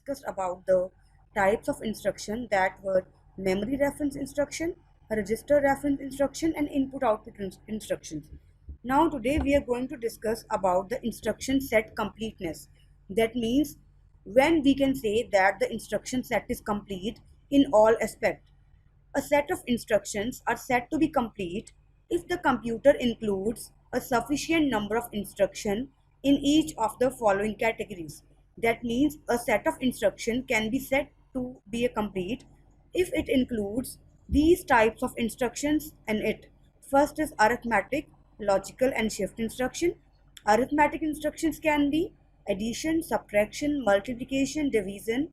discussed about the types of instruction that were memory reference instruction, register reference instruction, and input-output instructions. Now today we are going to discuss about the instruction set completeness. That means when we can say that the instruction set is complete in all aspects. A set of instructions are said to be complete if the computer includes a sufficient number of instructions in each of the following categories. That means a set of instruction can be said to be a complete if it includes these types of instructions in it. First is arithmetic, logical and shift instruction. Arithmetic instructions can be addition, subtraction, multiplication, division.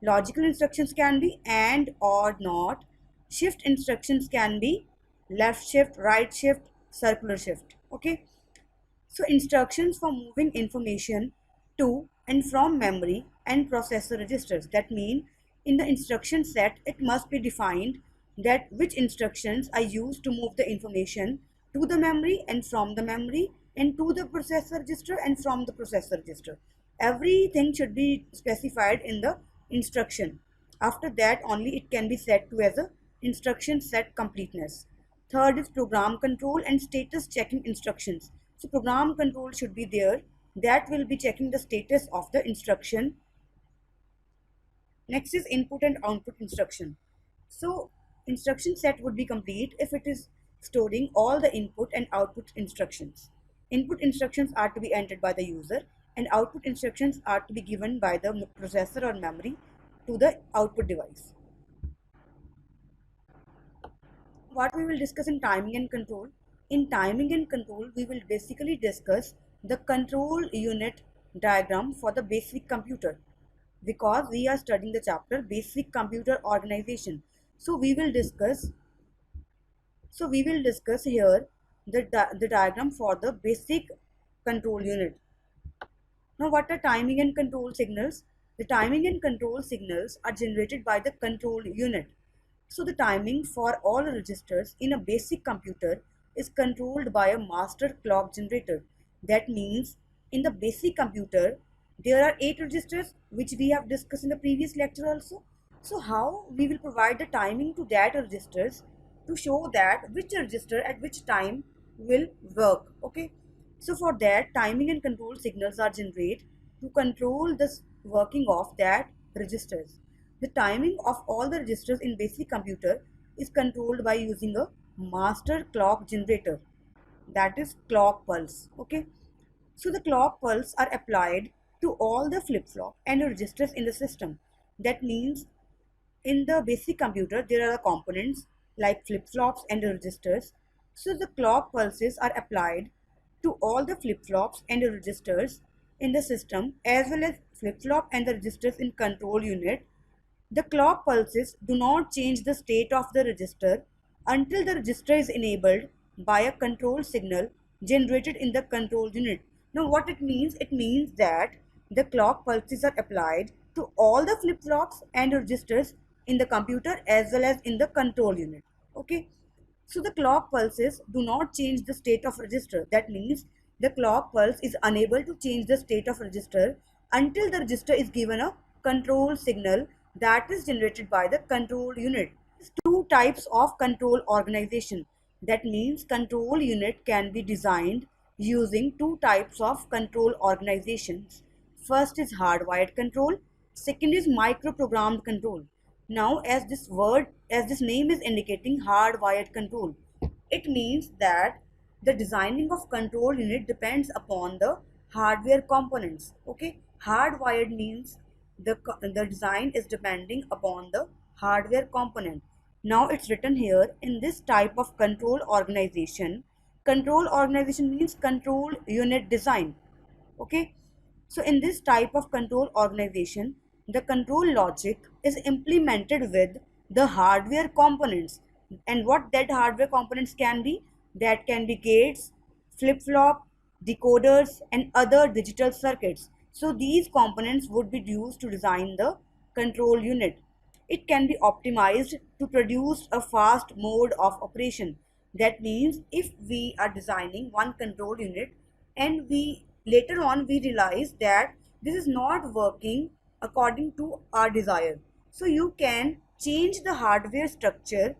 Logical instructions can be and or not. Shift instructions can be left shift, right shift, circular shift. Okay. So instructions for moving information to and from memory and processor registers. That mean in the instruction set, it must be defined that which instructions are used to move the information to the memory and from the memory and to the processor register and from the processor register. Everything should be specified in the instruction. After that only it can be set to as a instruction set completeness. Third is program control and status checking instructions. So program control should be there, that will be checking the status of the instruction. Next is input and output instruction. So instruction set would be complete if it is storing all the input and output instructions. Input instructions are to be entered by the user and output instructions are to be given by the processor or memory to the output device. What we will discuss in timing and control. In timing and control, we will basically discuss the control unit diagram for the basic computer because we are studying the chapter basic computer organization. So we will discuss here the diagram for the basic control unit. Now what are timing and control signals? The timing and control signals are generated by the control unit. So the timing for all registers in a basic computer is controlled by a master clock generator. That means in the basic computer, there are 8 registers which we have discussed in the previous lecture also. So how we will provide the timing to that registers to show that which register at which time will work. Okay. So for that, timing and control signals are generated to control the working of that registers. The timing of all the registers in basic computer is controlled by using a master clock generator, that is clock pulse. Okay. So the clock pulse are applied to all the flip-flop and registers in the system. That means in the basic computer there are components like flip-flops and registers. So the clock pulses are applied to all the flip-flops and registers in the system as well as flip-flop and the registers in control unit. The clock pulses do not change the state of the register until the register is enabled by a control signal generated in the control unit. Now what it means? It means that the clock pulses are applied to all the flip-flops and registers in the computer as well as in the control unit. Okay. So the clock pulses do not change the state of register. That means the clock pulse is unable to change the state of register until the register is given a control signal that is generated by the control unit. Two types of control organization. That means control unit can be designed using two types of control organizations. First is hardwired control, second is microprogrammed control. Now as this name is indicating hardwired control, it means that the designing of control unit depends upon the hardware components. Okay, hardwired means the design is depending upon the hardware component. Now it's written here in this type of control organization. Control organization means control unit design. Okay. So in this type of control organization, the control logic is implemented with the hardware components. And what that hardware components can be? That can be gates, flip-flop, decoders and other digital circuits. So these components would be used to design the control unit. It can be optimized to produce a fast mode of operation. That means if we are designing one control unit and we later on we realize that this is not working according to our desire. So you can change the hardware structure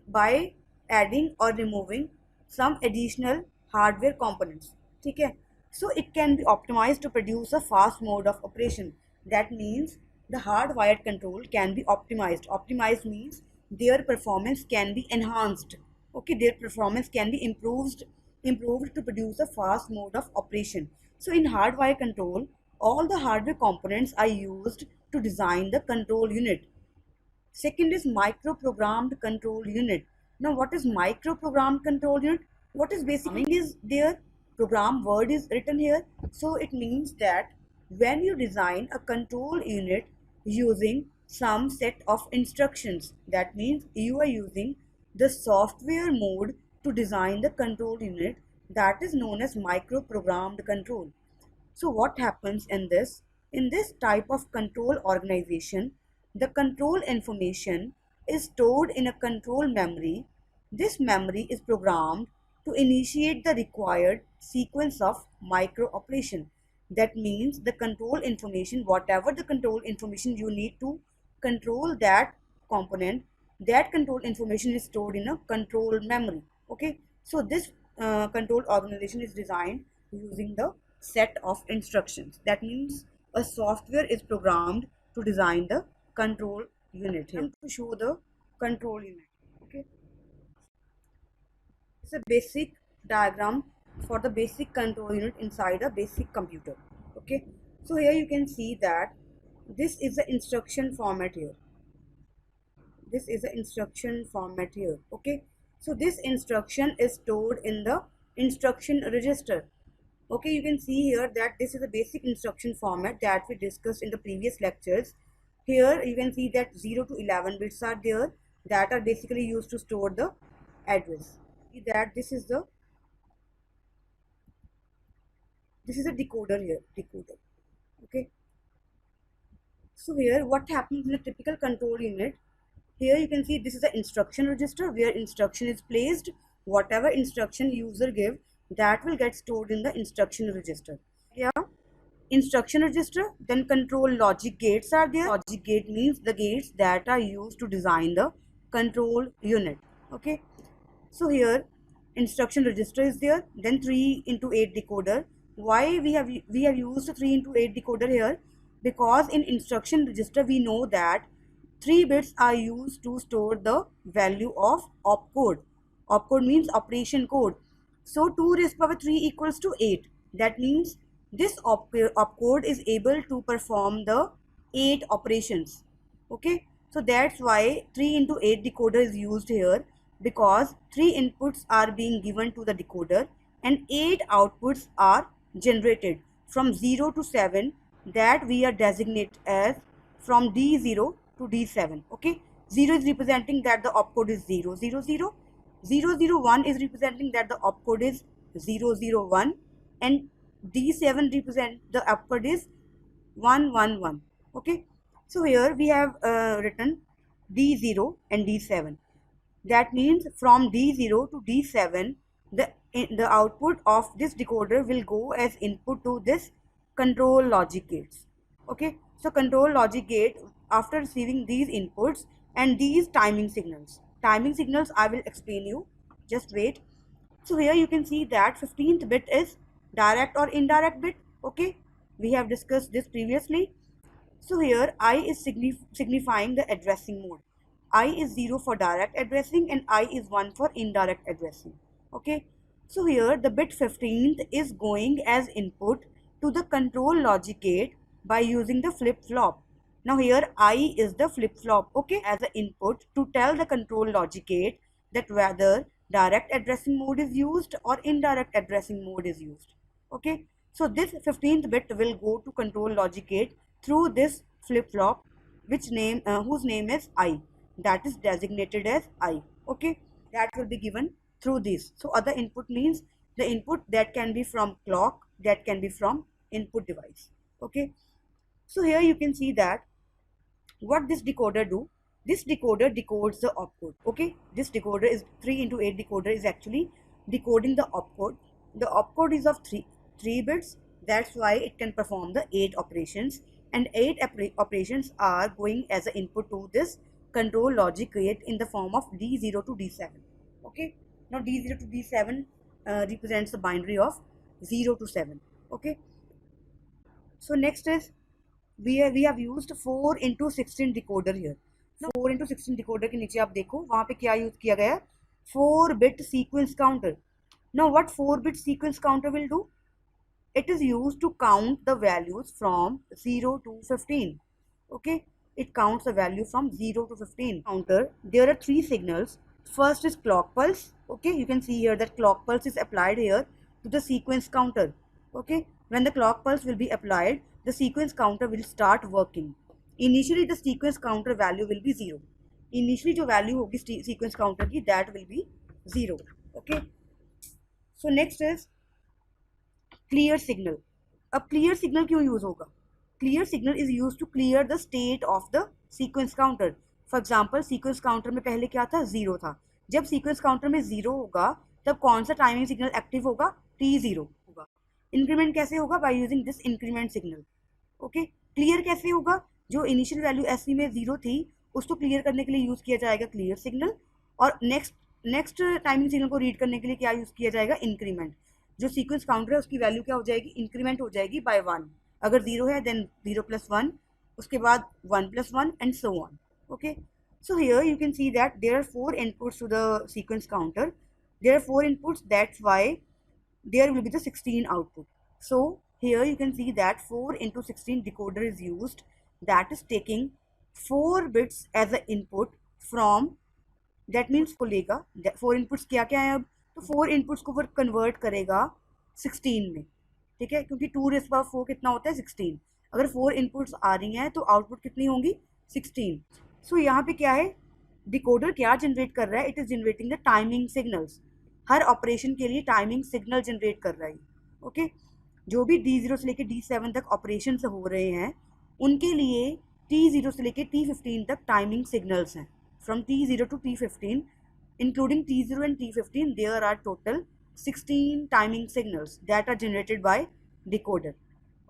by adding or removing some additional hardware components. Okay? So it can be optimized to produce a fast mode of operation. That means the hardwired control can be optimized. Optimized means their performance can be enhanced. Okay, their performance can be improved to produce a fast mode of operation. So in hardwire control, all the hardware components are used to design the control unit. Second is microprogrammed control unit. Now what is microprogrammed control unit? What is basically is there, program word is written here. So it means that when you design a control unit using some set of instructions, that means you are using the software mode to design the control unit, that is known as microprogrammed control. So what happens in this? In this type of control organization, the control information is stored in a control memory. This memory is programmed to initiate the required sequence of micro operation. That means the control information, whatever the control information you need to control that component, that control information is stored in a control memory. Okay, so this control organization is designed using the set of instructions. That means a software is programmed to design the control unit here. To show the control unit. Okay, it's a basic diagram for the basic control unit inside a basic computer. Okay, so here you can see that this is the instruction format here. This is the instruction format here. Okay, so this instruction is stored in the instruction register. Okay, you can see here that this is a basic instruction format that we discussed in the previous lectures. Here you can see that 0 to 11 bits are there that are basically used to store the address. See that this is a decoder here, decoder. Okay, so here what happens in a typical control unit? Here you can see this is the instruction register where instruction is placed. Whatever instruction user give, that will get stored in the instruction register. Yeah, instruction register. Then control logic gates are there. Logic gate means the gates that are used to design the control unit. Okay, so here instruction register is there. Then 3 into 8 decoder. Why we have used 3 into 8 decoder here? Because in instruction register we know that 3 bits are used to store the value of opcode. Opcode means operation code. So 2 raised power 3 equals to 8. That means this opcode is able to perform the 8 operations. Okay, so that's why 3 into 8 decoder is used here, because 3 inputs are being given to the decoder and 8 outputs are generated from 0 to 7, that we are designate as from D0 to D7. Okay, 0 is representing that the opcode is 000, 001 is representing that the opcode is 001, and D7 represent the opcode is 111. Okay, so here we have written D0 and D7. That means from D0 to D7, the output of this decoder will go as input to this control logic gates. Okay, so control logic gate, after receiving these inputs and these timing signals I will explain you, just wait. So here you can see that 15th bit is direct or indirect bit. Okay, we have discussed this previously. So here I is signifying the addressing mode. I is 0 for direct addressing and I is 1 for indirect addressing. Okay, so here the bit 15th is going as input to the control logic gate by using the flip-flop. Now here I is the flip-flop, okay, as an input to tell the control logic gate that whether direct addressing mode is used or indirect addressing mode is used. Okay, so this 15th bit will go to control logic gate through this flip-flop, whose name is I, that is designated as I. Okay, that will be given through this. So other input means the input that can be from clock, that can be from input device. Okay, so here you can see that what this decoder do. This decoder decodes the opcode. Okay, this decoder is 3 into 8 decoder is actually decoding the opcode. The opcode is of 3 bits. That's why it can perform the 8 operations. and 8 operations are going as an input to this control logic create in the form of D0 to D7. Okay, now D0 to D7 represents the binary of 0 to 7. Okay, so next is we have used 4 into 16 decoder here. 4 into 16 decoder के नीचे आप देखो वहाँ पे क्या use किया गया है, 4-bit sequence counter. Now what 4-bit sequence counter will do? It is used to count the values from 0 to 15. Okay, it counts the value from 0 to 15. Counter, there are 3 signals. First is clock pulse. Okay, you can see here that clock pulse is applied here to the sequence counter. Okay, when the clock pulse will be applied, the sequence counter will start working. Initially the sequence counter value will be 0. Initially जो value होगी sequence counter की, that will be 0. Okay, so next is clear signal. अब clear signal क्यों use होगा? Clear signal is use to clear the state of the sequence counter. For example sequence counter में पहले क्या था, 0 था. जब सीक्वेंस काउंटर में 0 होगा तब कौन सा टाइमिंग सिग्नल एक्टिव होगा? T0 होगा. इंक्रीमेंट कैसे होगा? By using this increment signal. Okay, clear कैसे होगा? जो इनिशियल वैल्यू एससी में 0 थी उसको क्लियर करने के लिए यूज किया जाएगा क्लियर सिग्नल, और नेक्स्ट टाइमिंग सिग्नल को रीड करने के लिए क्या यूज किया जाएगा? इंक्रीमेंट. जो सीक्वेंस काउंटर है उसकी वैल्यू क्या हो जाएगी? इंक्रीमेंट हो जाएगी बाय 1. अगर 0 है देन 0 + 1, उसके बाद 1 + 1 and so on. Okay, so here you can see that there are 4 inputs to the sequence counter. There are 4 inputs, that's why there will be the 16 output. So here you can see that 4 into 16 decoder is used, that is taking 4 bits as an input from, that means को लेगा 4 inputs क्या क्या है अब, तो 4 inputs को वो convert करेगा 16 में. ठीक है, क्योंकि 2⁴ कितना होता है? 16. अगर 4 इनपुट्स आ रही हैं तो आउटपुट कितनी होंगी? 16. सो यहाँ पे क्या है, डिकोडर क्या जनरेट कर रहा है? It is generating the timing signals. Her operation के लिए टाइमिंग सिग्नल जनरेट कर रहा है. ओके, जो भी D0 से लेकर D7 तक ऑपरेशन हो रहे हैं उनके लिए T0 से लेकर T15 तक टाइमिंग सिग्नल्स हैं. From T0 to T15, including T0 and T15, there are total 16 timing signals that are generated by decoder.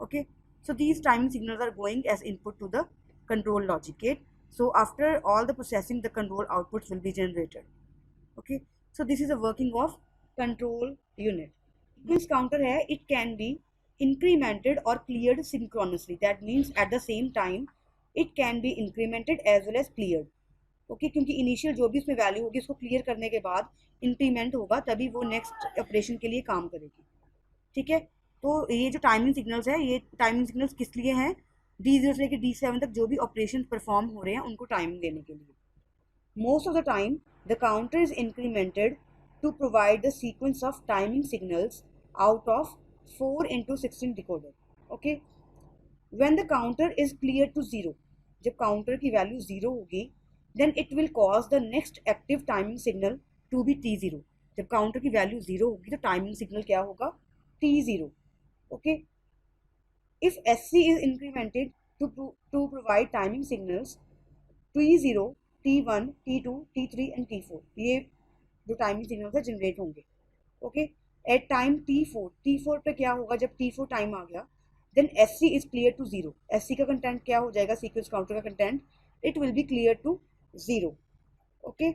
Okay, so these timing signals are going as input to the control logic gate. So after all the processing, the control outputs will be generated. Okay, so this is a working of control unit. This counter hai, it can be incremented or cleared synchronously. That means at the same time it can be incremented as well as cleared. Okay, क्योंकि initial जो भी उसमें value होगी उसको clear करने के बाद increment होगा तभी वो नेक्स्ट ऑपरेशन के लिए काम करेगी. ठीक है, तो ये जो टाइमिंग सिग्नल्स है, ये टाइमिंग सिग्नल्स किस लिए हैं? D0 से लेकर D7 तक जो भी ऑपरेशन परफॉर्म हो रहे हैं उनको टाइमिंग देने के लिए. Most of the time the counter is incremented to provide the sequence of timing signals out of 4 into 16 decoder. Okay, when the counter is clear to 0, जब काउंटर की वैल्यू 0 होगी then it will cause the next active timing signal to be T0. जब counter की value 0 होगी तो timing signal क्या होगा? T0. Okay, if SC is incremented to provide timing signals T0, T1, T2, T3 and T4, ये जो timing signals है generate होंगे. ओके, एट टाइम T4 पे क्या होगा? जब T4 टाइम आ गया then SC is clear to 0. SC का कंटेंट क्या हो जाएगा? सीक्वेंस काउंटर का content, it will be clear to 0. Okay,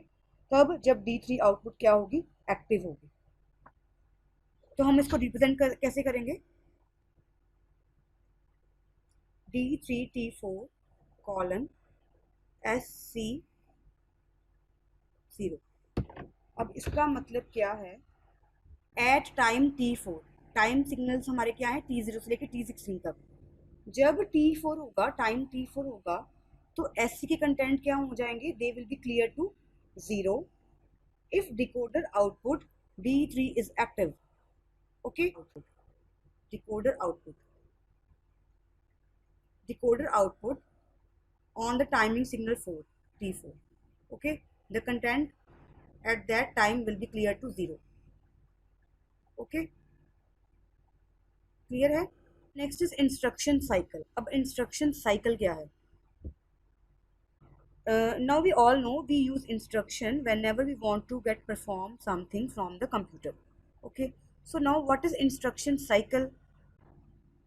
तब जब D3 आउटपुट क्या होगी? एक्टिव होगी. तो हम इसको रिप्रेजेंट कैसे करेंगे? D3 T4 colon SC 0. अब इसका मतलब क्या है? Eight time T4 time signals हमारे क्या है? T0 से लेकर T16 तक. जब T4 होगा, टाइम T4 होगा तो SC के कंटेंट क्या हो जाएंगे? They will be clear to 0 if decoder output D3 is active. Okay, decoder output on the timing signal 4 T4. Okay, the content at that time will be clear to 0. Okay, clear है? Next is instruction cycle. अब instruction cycle क्या है? Now we all know we use instruction whenever we want to perform something from the computer. Okay, so now what is instruction cycle?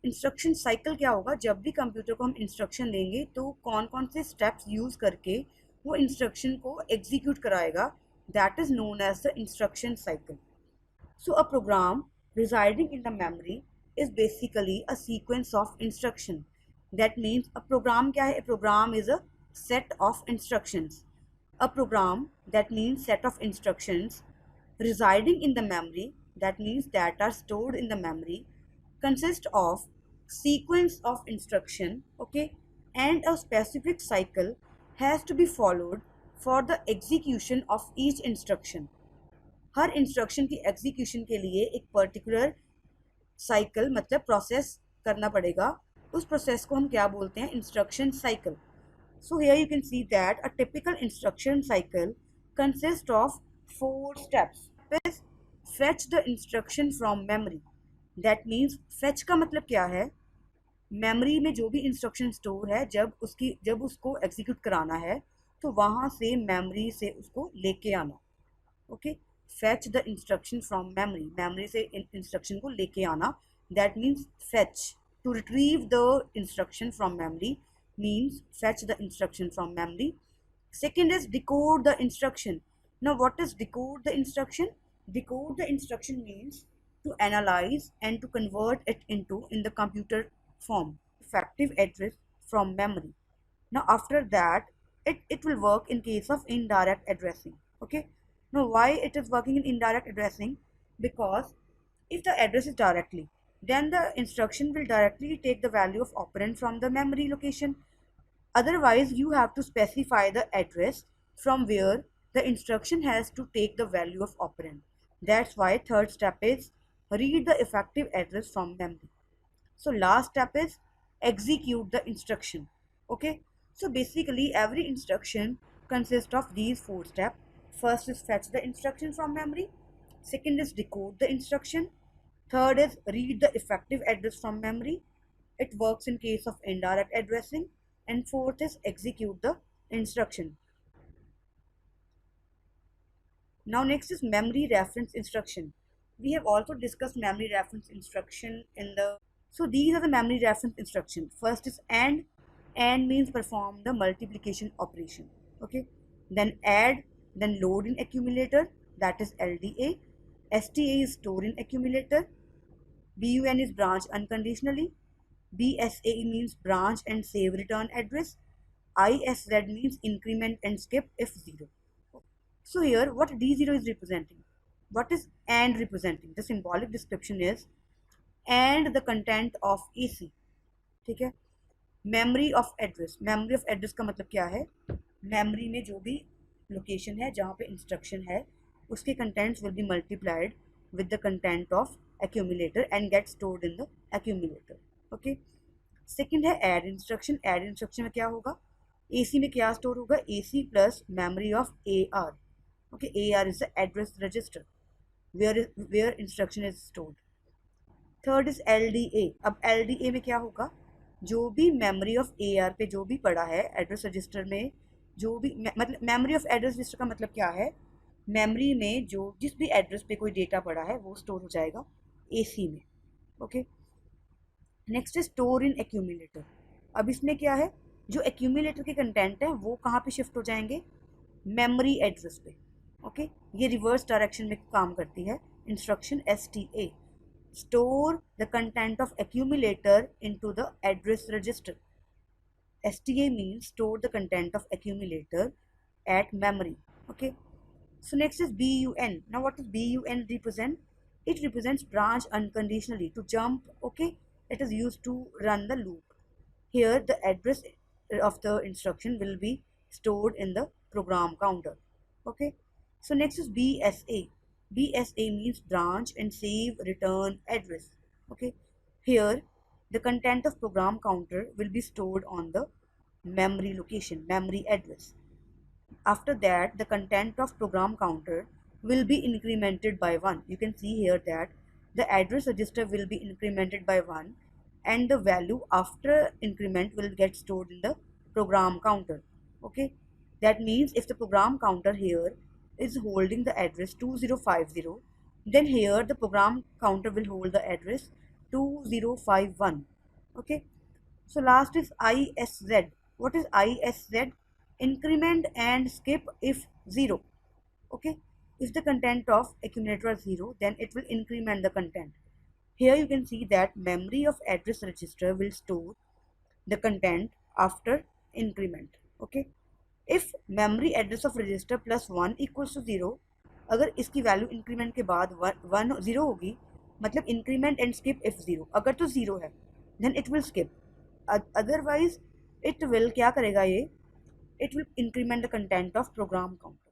Instruction cycle क्या होगा, जब भी computer को हम instruction देंगे तो कौन कौन से स्टेप्स यूज करके वो इंस्ट्रक्शन को एग्जीक्यूट कराएगा, that is known as the instruction cycle. So a program residing in the memory is basically a sequence of instruction. That means a program क्या है? A program is a set of instructions. A program, that means set of instructions residing in the memory, that means that are stored in the memory, consist of sequence of instruction, okay, and a specific cycle has to be followed for the execution of each instruction. Her instruction की execution के लिए एक particular cycle मतलब process करना पड़ेगा. उस process को हम क्या बोलते हैं? Instruction cycle. So here you can see that a typical instruction cycle consist of 4 steps. Fetch the instruction from memory. That means fetch का मतलब क्या है? मेमोरी में जो भी इंस्ट्रक्शन स्टोर है, जब उसको एग्जीक्यूट कराना है तो वहाँ से मेमोरी से उसको लेके आना. Okay, fetch the instruction from memory. memory से इंस्ट्रक्शन को लेके आना, that means fetch. to retrieve the instruction from memory means fetch the instruction from memory. Second is decode the instruction. Now what is decode the instruction? Decode the instruction means to analyze and to convert it into in the computer form effective address from memory. Now after that it will work in case of indirect addressing. Okay, now why it is working in indirect addressing? Because if the address is directly, then the instruction will directly take the value of operand from the memory location. Otherwise you have to specify the address from where the instruction has to take the value of operand. That's why third step is read the effective address from memory. So last step is execute the instruction. Okay, so basically every instruction consists of these 4 steps. First is fetch the instruction from memory. Second is decode the instruction. Third is read the effective address from memory. It works in case of indirect addressing. And fourth is execute the instruction. Now next is memory reference instruction. We have also discussed memory reference instruction in the... So these are the memory reference instructions. First is AND. AND means perform the multiplication operation. Okay. Then add. Then load in accumulator, that is LDA. STA is store in accumulator. BUN is branch unconditionally. BSA means branch and save return address. ISZ means increment and skip if 0. So here what D0 is representing? What is AND representing? The symbolic description is AND the content of AC. ठीक है. Memory of address. Memory of address का मतलब क्या है? Memory में जो भी location है जहाँ पे इंस्ट्रक्शन है उसके contents will be multiplied with the content of accumulator and get stored in the accumulator. Okay, second है ऐड इंस्ट्रक्शन. ऐड इंस्ट्रक्शन में क्या होगा? एसी में क्या स्टोर होगा? AC plus memory of A R. Okay, A R is the address register where instruction is stored. Third is LDA. अब LDA में क्या होगा? जो भी मेमोरी ऑफ ए आर पे जो भी पड़ा है एड्रेस रजिस्टर में, जो भी मतलब मेमोरी ऑफ एड्रेस रजिस्टर का मतलब क्या है? मेमोरी में जो जिस भी एड्रेस पे कोई डेटा पड़ा है वो स्टोर हो जाएगा एसी में. ओके, नेक्स्ट है स्टोर इन एक्यूमुलेटर. अब इसमें क्या है? जो एक्यूमुलेटर के कंटेंट है वो कहाँ पे शिफ्ट हो जाएंगे? मेमोरी एड्रेस पे. ओके, ये रिवर्स डायरेक्शन में काम करती है instruction STA. Store the content of accumulator into the address register. STA means store the content of accumulator at memory. Okay, so next is BUN. Now what does BUN represent? It represents branch unconditionally, to jump. Okay, it is used to run the loop. Here the address of the instruction will be stored in the program counter. Okay, so next is BSA. BSA means branch and save return address. Okay, here the content of program counter will be stored on the memory location, memory address. After that, the content of program counter will be incremented by 1. You can see here that the address register will be incremented by 1 and the value after increment will get stored in the program counter. Okay, that means if the program counter here is holding the address 2050, then here the program counter will hold the address 2051. Okay, so last is ISZ. What is ISZ? Increment and skip if 0. Okay, if the content of accumulator is 0, then it will increment the content. Here you can see that memory of address register will store the content after increment. Okay, if memory address of register plus 1 equals to 0, अगर इसकी value increment के बाद 0 होगी, मतलब increment and skip if 0, अगर तो 0 है then it will skip, otherwise it will क्या करेगा ये, it will increment the content of program counter.